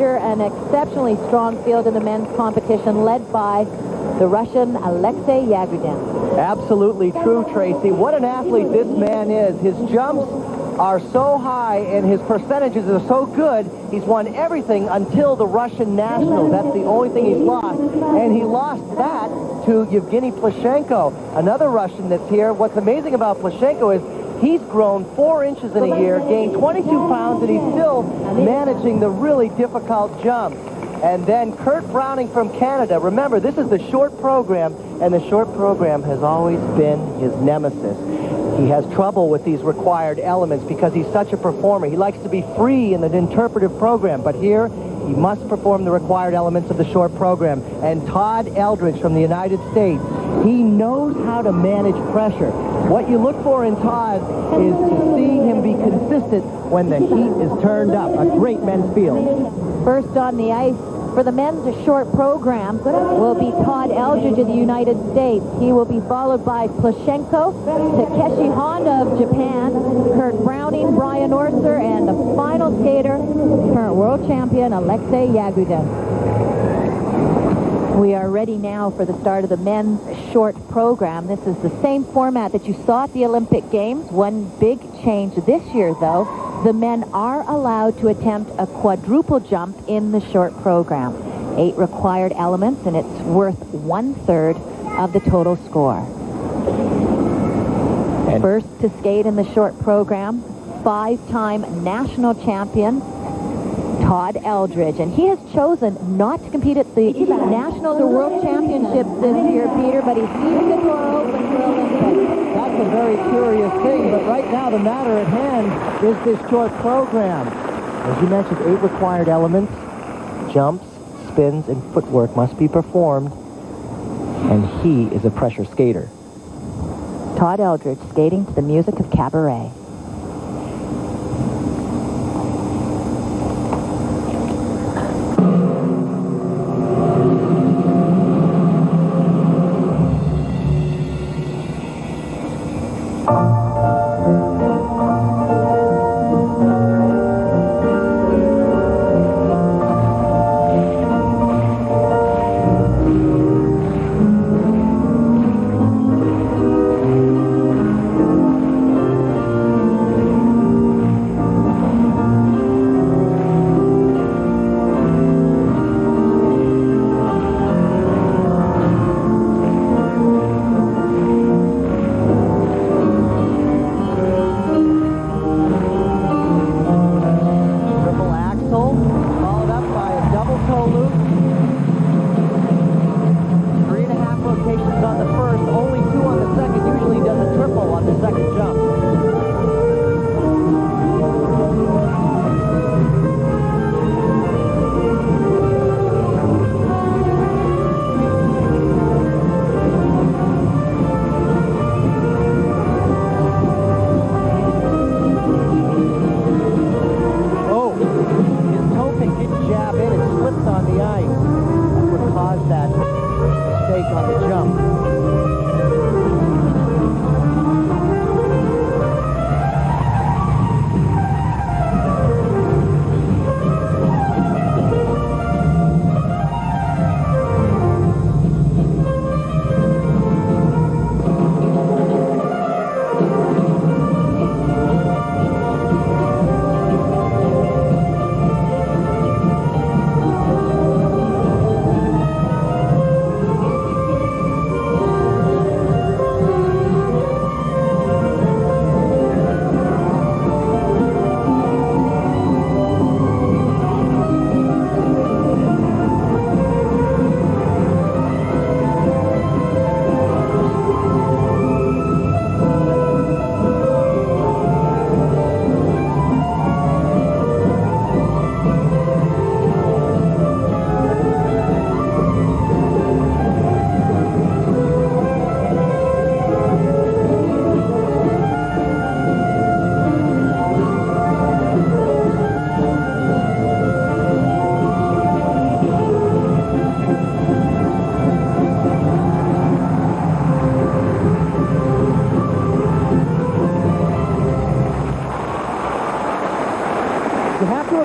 Peter, an exceptionally strong field in the men's competition led by the Russian Alexei Yagudin. Absolutely true, Tracy. What an athlete this man is. His jumps are so high and his percentages are so good. He's won everything until the Russian Nationals. That's the only thing he's lost. And he lost that to Yevgeny Plushenko, another Russian that's here. What's amazing about Plushenko is he's grown 4 inches in a year, gained 22 pounds, and he's still managing the really difficult jumps. And then Kurt Browning from Canada. Remember, this is the short program, and the short program has always been his nemesis. He has trouble with these required elements because he's such a performer. He likes to be free in the interpretive program, but here he must perform the required elements of the short program. And Todd Eldridge from the United States, he knows how to manage pressure. What you look for in Todd is to see him be consistent when the heat is turned up. A great men's field. First on the ice for the men's short program will be Todd Eldridge of the United States. He will be followed by Plushenko, Takeshi Honda of Japan, Kurt Browning, Brian Orser, and the final skater, current world champion Alexei Yagudin. We are ready now for the start of the men's short program. This is the same format that you saw at the Olympic Games. One big change this year, though. The men are allowed to attempt a quadruple jump in the short program. 8 required elements, and it's worth 1/3 of the total score. And first to skate in the short program, 5-time national champion Todd Eldridge, and he has chosen not to compete at the Nationals or World Championships this year, Peter, but he sees the door open for Olympics. That's a very curious thing, but right now the matter at hand is this short program. As you mentioned, 8 required elements, jumps, spins, and footwork must be performed, and he is a pressure skater. Todd Eldridge skating to the music of Cabaret.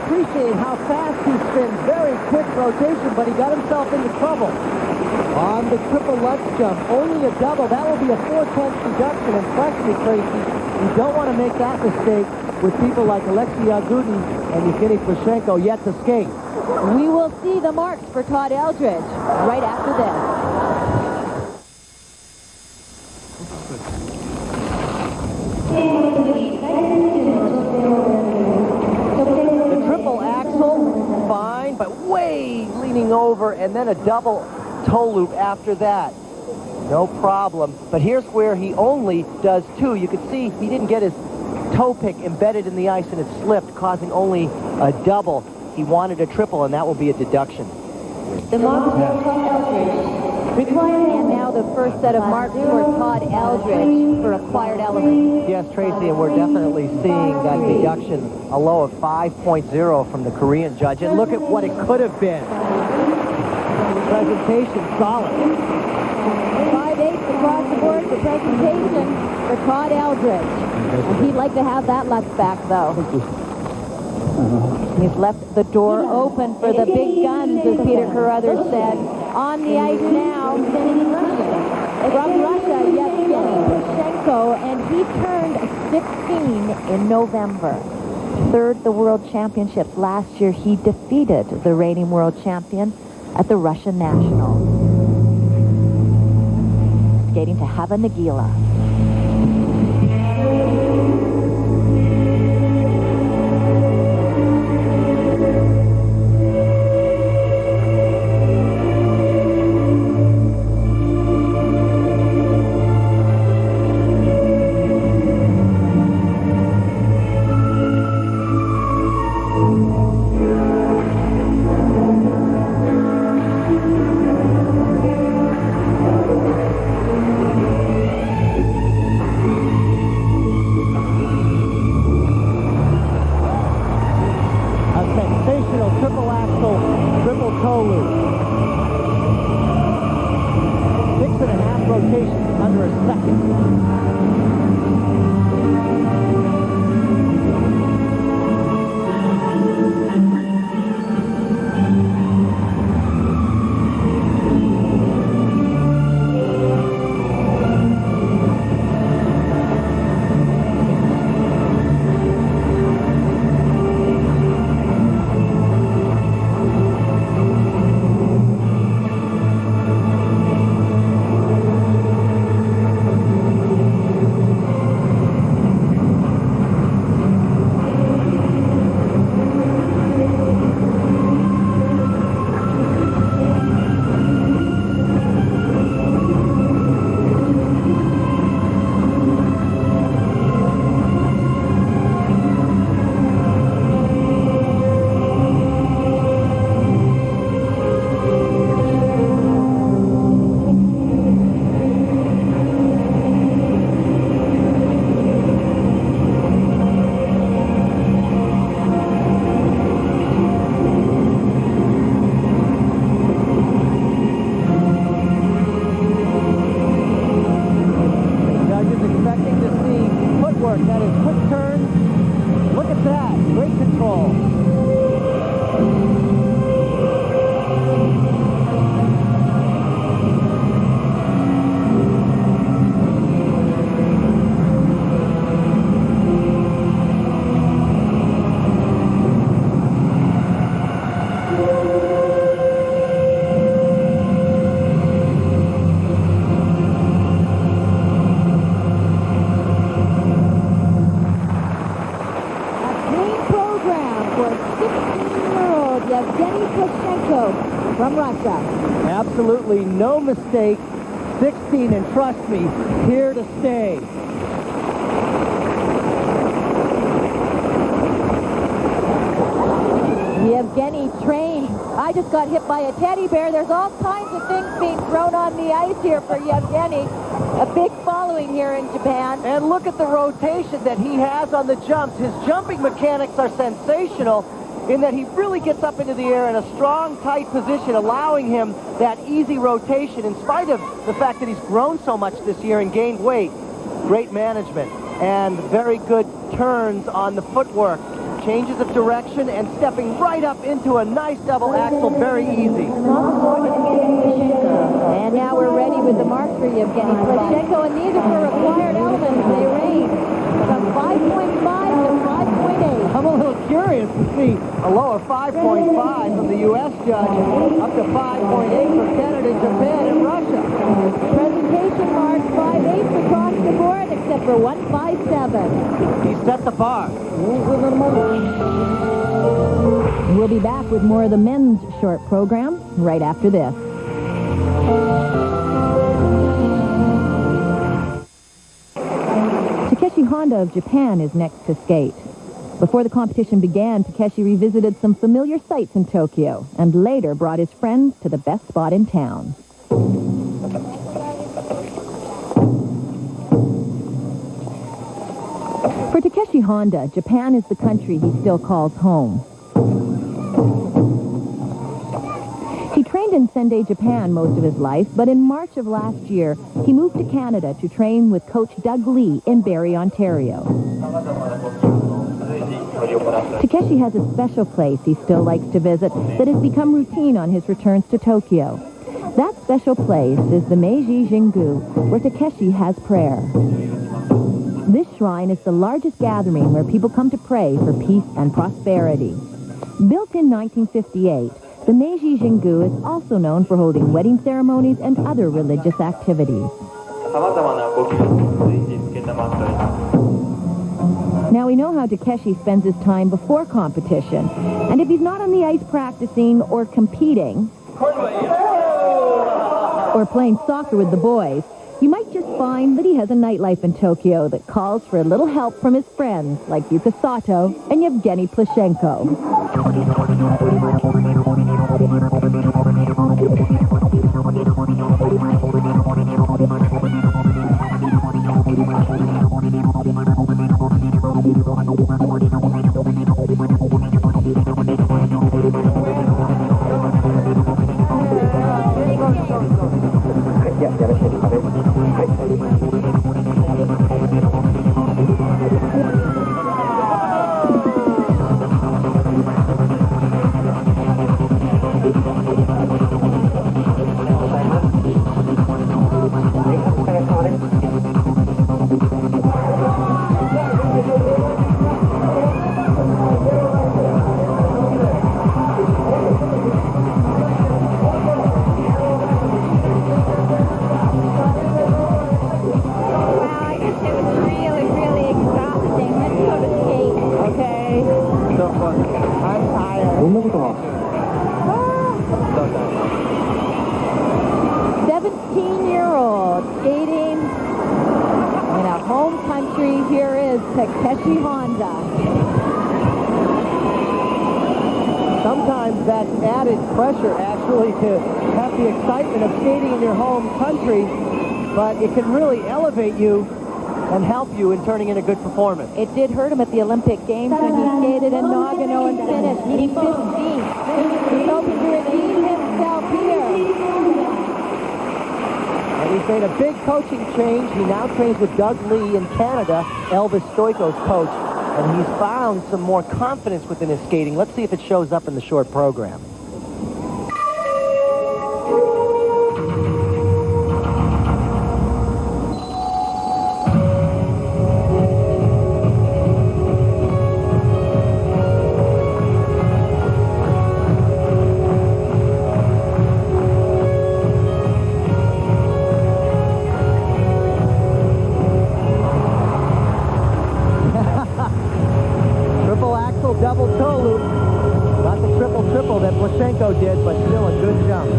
appreciate how fast he spins. Very quick rotation, but he got himself into trouble. On the triple Lutz jump, only a double. That will be a 4/10 deduction. And trust me, Tracy, you don't want to make that mistake with people like Alexei Yagudin and Evgeny Plushenko yet to skate. We will see the marks for Todd Eldredge right after this. The triple axel, fine, but way leaning over, and then a double toe loop after that. No problem. But here's where he only does two. You can see he didn't get his toe pick embedded in the ice, and it slipped, causing only a double. He wanted a triple, and that will be a deduction. The marks for Todd Eldredge. And now the first set of marks for Todd Eldredge for acquired elements. Yes, Tracy, and we're definitely seeing that deduction, a low of 5.0 from the Korean judge. And look at what it could have been. Presentation solid. 5/8 across the board for presentation for Todd Eldredge. And he'd like to have that Lutz back, though. He's left the door open for the big guns, as Peter Carruthers said. On the ice now, from Russia, Yevgeny Plushenko, and he turned 16 in November. Third the World Championships. Last year, he defeated the reigning world champion at the Russian National. Skating to Hava Nagila. Triple axel, triple toe loop. 6.5 rotations under a second. That is quick turns. Look at that. Great control. Yevgeny Plushenko from Russia. Absolutely no mistake. 16, and trust me, here to stay. Yevgeny trained. I just got hit by a teddy bear. There's all kinds of things being thrown on the ice here for Yevgeny. A big following here in Japan. And look at the rotation that he has on the jumps. His jumping mechanics are sensational in that he really gets up into the air in a strong, tight position, allowing him that easy rotation in spite of the fact that he's grown so much this year and gained weight. Great management and very good turns on the footwork. changes of direction and stepping right up into a nice double axel, very easy. And now we're ready with the marks for Yevgeny Plushenko, and these are for required elements. They range from 5.5 to 5.8. I'm a little curious to see a lower 5.5 from the U.S. judge, up to 5.8 for Canada, Japan, and Russia. Presentation marks 5.8 across the board, except for 1.57. He set the bar. We'll be back with more of the men's short program right after this. Takeshi Honda of Japan is next to skate. Before the competition began, Takeshi revisited some familiar sights in Tokyo and later brought his friends to the best spot in town. For Takeshi Honda, Japan is the country he still calls home. He trained in Sendai, Japan most of his life, but in March of last year, he moved to Canada to train with coach Doug Lee in Barrie, Ontario. Takeshi has a special place he still likes to visit that has become routine on his returns to Tokyo. That special place is the Meiji Jingu, where Takeshi has prayer. This shrine is the largest gathering where people come to pray for peace and prosperity. Built in 1958, the Meiji Jingu is also known for holding wedding ceremonies and other religious activities. Now we know how Takeshi spends his time before competition, and if he's not on the ice practicing or competing, or playing soccer with the boys, you might just find that he has a nightlife in Tokyo that calls for a little help from his friends like Yuka Sato and Yevgeny Plushenko. Takeshi Honda. Sometimes that's added pressure, actually, to have the excitement of skating in your home country, but it can really elevate you and help you in turning in a good performance. It did hurt him at the Olympic Games when he skated in Nagano and finished T15. He's hoping to redeem himself here. And he's made a big coaching change. He now trains with Doug Lee in Canada, Elvis Stoiko's coach, and he's found some more confidence within his skating. Let's see if it shows up in the short program. Double toe loop. Not the triple that Plushenko did, but still a good jump.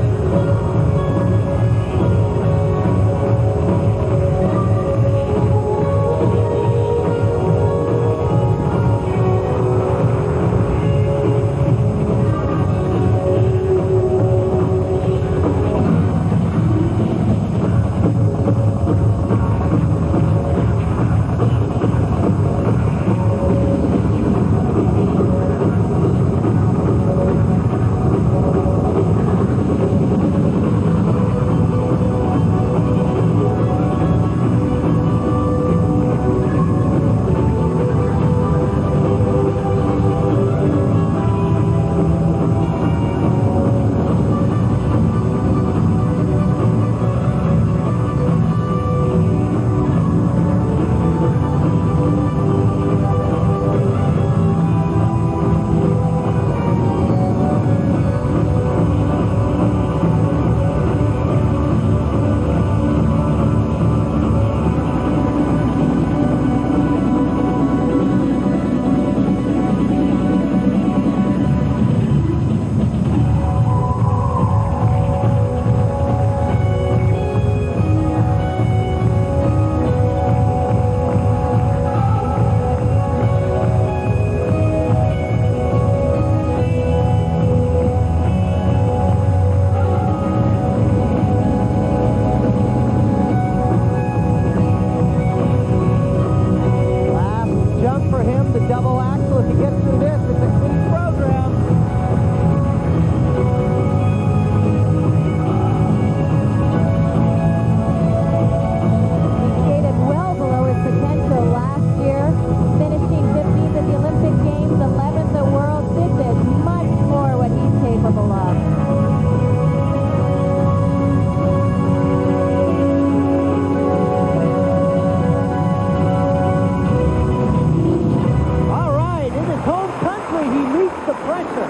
pressure.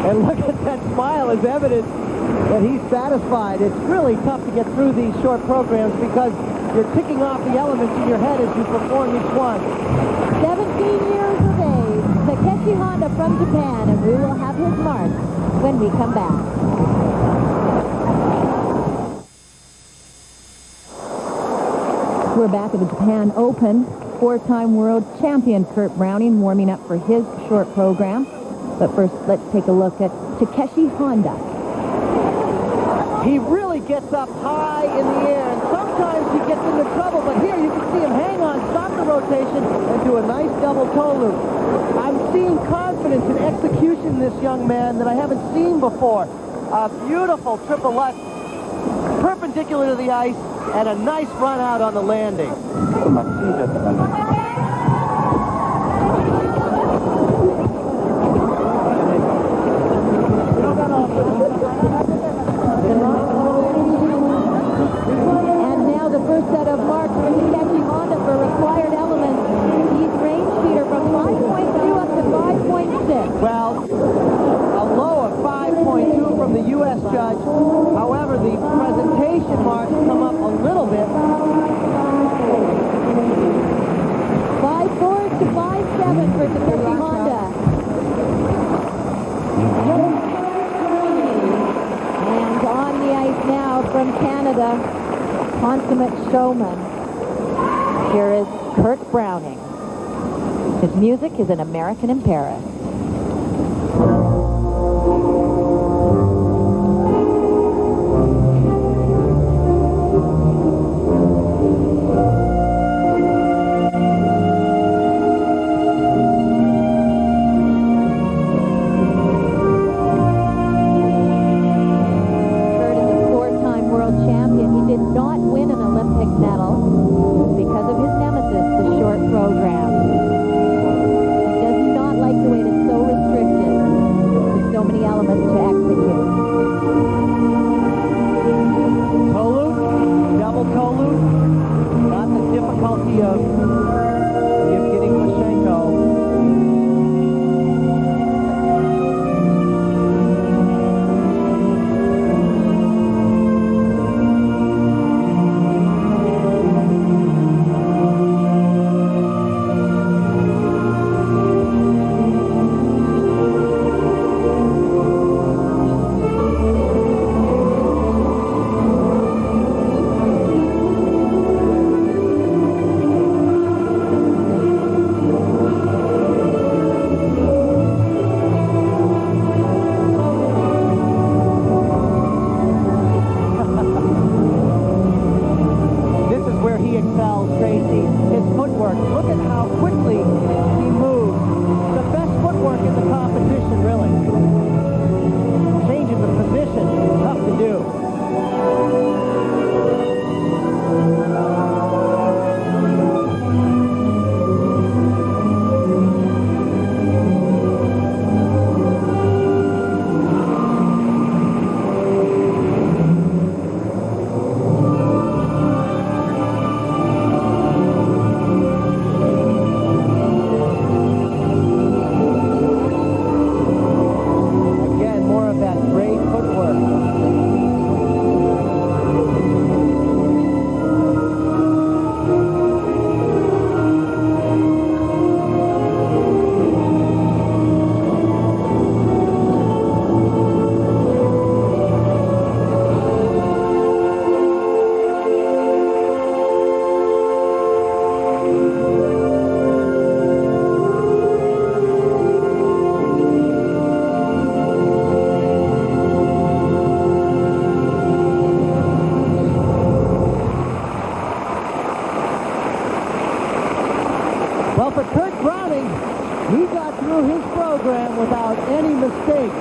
And look at that smile as evidence that he's satisfied. It's really tough to get through these short programs because you're ticking off the elements in your head as you perform each one. 17 years of age, Takeshi Honda from Japan, and we will have his mark when we come back. We're back at the Japan Open. Four-time world champion Kurt Browning warming up for his short program. But first, let's take a look at Takeshi Honda. He really gets up high in the air, and sometimes he gets into trouble, but here you can see him hang on, stop the rotation, and do a nice double toe loop. I'm seeing confidence and execution in this young man that I haven't seen before. A beautiful triple lutz, perpendicular to the ice, and a nice run out on the landing. And now the first set of marks for Takeshi Honda for required elements. He's range feeder from 5.2 up to 5.6. Well, a low of 5.2 from the U.S. judge. However, the presentation marks come up a little bit. 5.4 to 5.7 for Takeshi Honda. And on the ice now from Canada, consummate showman. Here is Kurt Browning. His music is An American in Paris. Well, for Kurt Browning, he got through his program without any mistakes.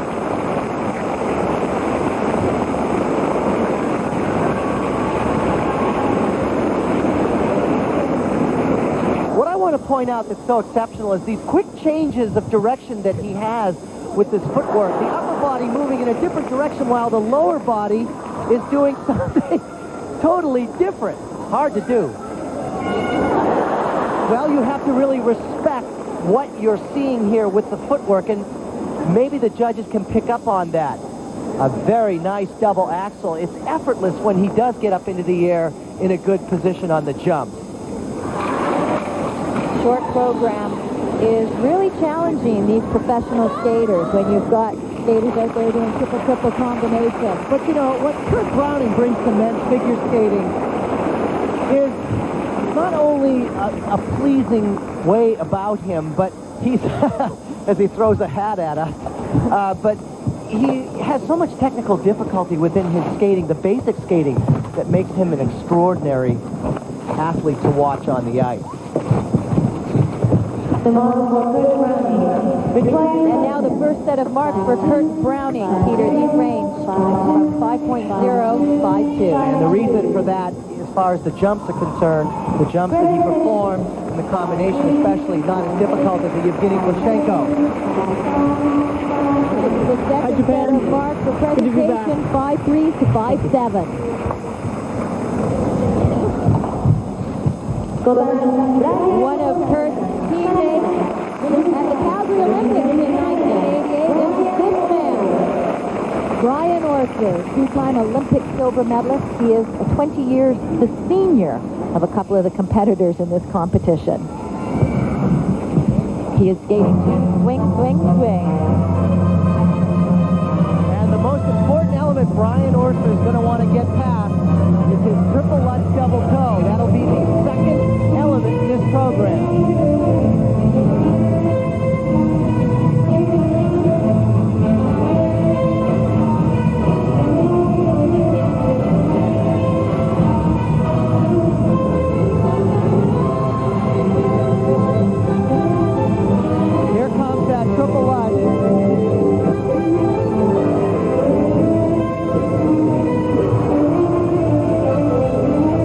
What I want to point out that's so exceptional is these quick changes of direction that he has with his footwork. The upper body moving in a different direction while the lower body is doing something totally different. Hard to do. Well, you have to really respect what you're seeing here with the footwork, and maybe the judges can pick up on that. A very nice double axel. It's effortless when he does get up into the air in a good position on the jump. Short program is really challenging these professional skaters when you've got skaters out there doing triple combinations. But, you know, what Kurt Browning brings to men's figure skating is not only a pleasing way about him, but he's, as he throws a hat at us, but he has so much technical difficulty within his skating, the basic skating, that makes him an extraordinary athlete to watch on the ice. And now the first set of marks for Kurt Browning. Peter, these range from 5.052. And the reason for that, as far as the jumps are concerned, the jumps that he performed, and the combination especially, not as difficult as the Yevgeny Plushenko. The second set of marks for presentation, 5.3 to 5.7. One of Kurt's teammates at the Calgary Olympics in 1988 is this man, Brian Orser, two-time Olympic silver medalist. He is 20 years the senior of a couple of the competitors in this competition. He is skating to swing, swing, swing. And the most important element Brian Orser is going to want to get past is his triple Lutz double toe. That'll be the second element in this program. Here comes that triple Lutz.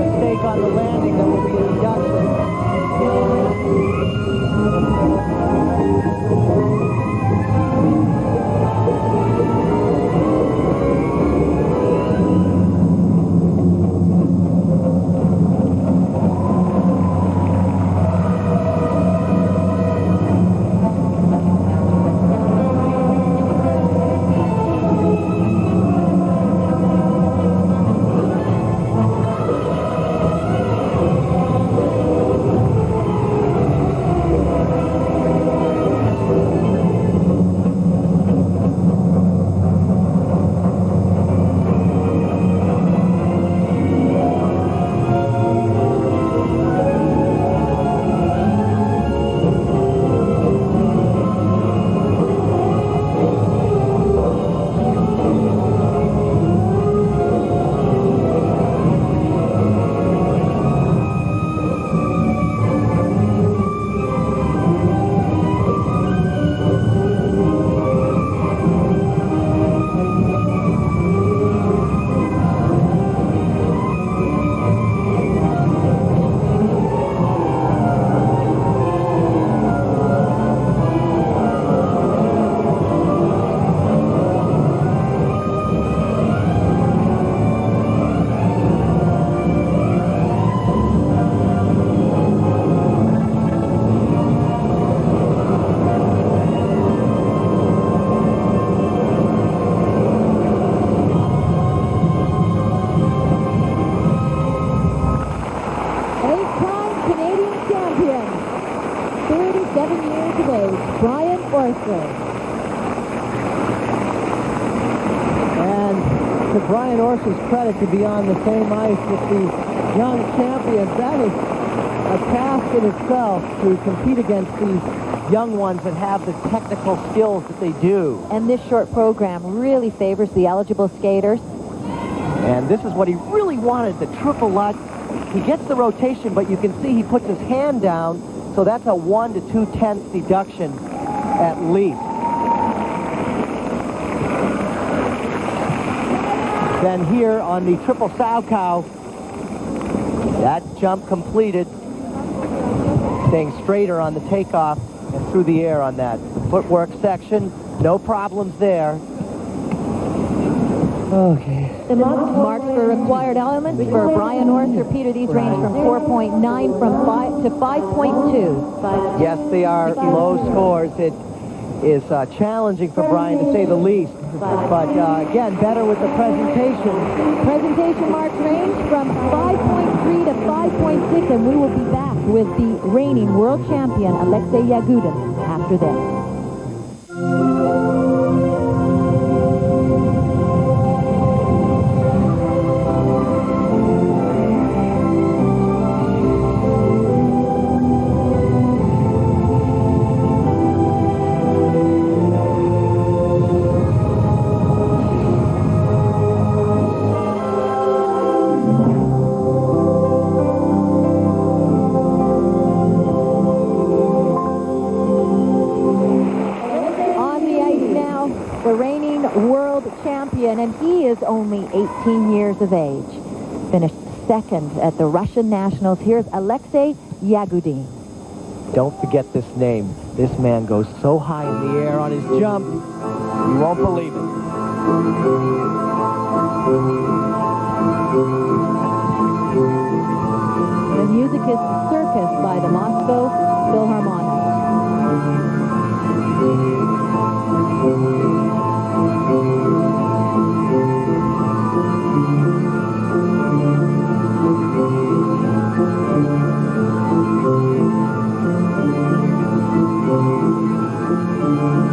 Mistake on the landing, that will be a deduction. And to Brian Orser's credit, to be on the same ice with these young champions, that is a task in itself, to compete against these young ones that have the technical skills that they do. And this short program really favors the eligible skaters. And this is what he really wanted, the triple Lutz. He gets the rotation, but you can see he puts his hand down, so that's a 1 to 2/10 deduction at least. Then here on the triple Salchow, that jump completed, staying straighter on the takeoff and through the air on that footwork section. No problems there. Okay. The marks for required elements for Brian Orser. Peter, these range from 4.9 from 5 to 5.2. Yes, they are low scores. It is challenging for Brian, to say the least. But again, better with the presentation. Presentation marks range from 5.3 to 5.6, and we will be back with the reigning world champion, Alexei Yagudin, after this. And he is only 18 years of age. Finished second at the Russian Nationals. Here's Alexei Yagudin. Don't forget this name. This man goes so high in the air on his jump, you won't believe it. The music is Circus by the Moscow Philharmonic.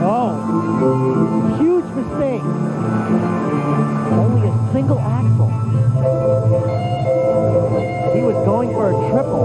Oh, huge mistake. Only a single axle. He was going for a triple.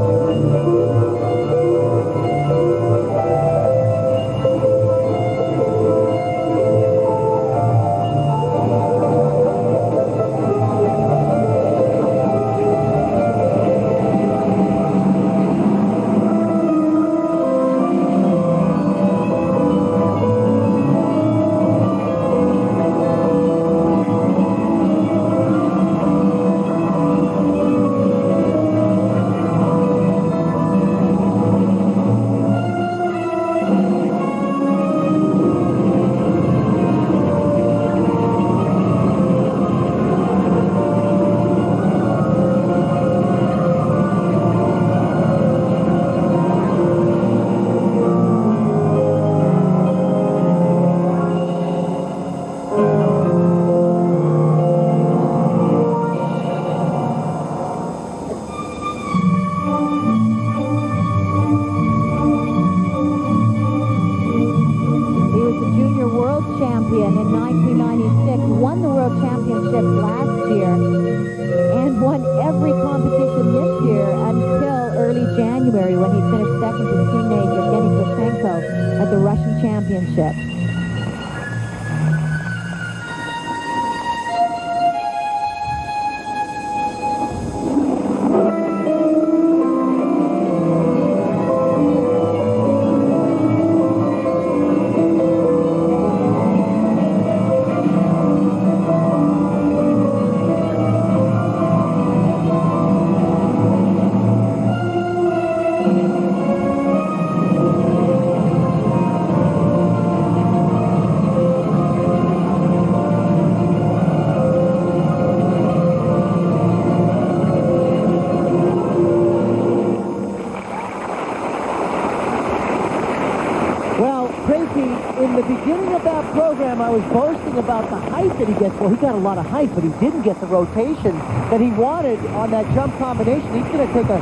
I was boasting about the height that he gets. Well, he got a lot of height, but he didn't get the rotation that he wanted on that jump combination. He's going to take a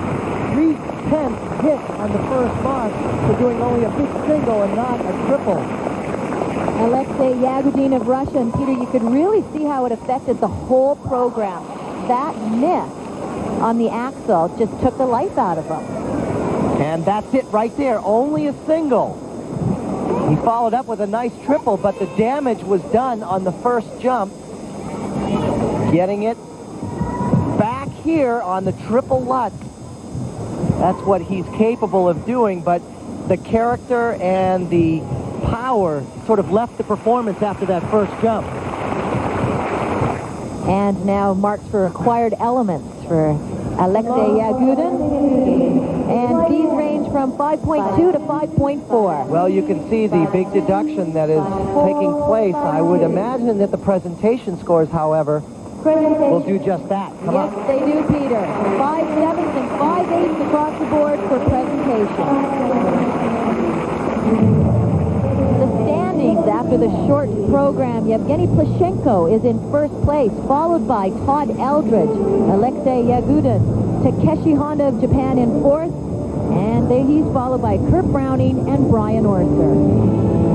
3/10 hit on the first mark for doing only a big single and not a triple. Alexei Yagudin of Russia, and Peter, you could really see how it affected the whole program. That miss on the axle just took the life out of him. And that's it right there, only a single. He followed up with a nice triple, but the damage was done on the first jump. Getting it back here on the triple Lutz. That's what he's capable of doing, but the character and the power sort of left the performance after that first jump. And now marks for acquired elements for Alexei Yagudin. And these range from 5.2 to 5.4. Well, you can see the big deduction that is taking place. I would imagine that the presentation scores, however, will do just that. Come Yes, on. they do, Peter. 5.7s and 5.8s across the board for presentation. The standings after the short program, Yevgeny Plushenko is in first place, followed by Todd Eldridge, Alexei Yagudin, Takeshi Honda of Japan in fourth, and he's followed by Kurt Browning and Brian Orser.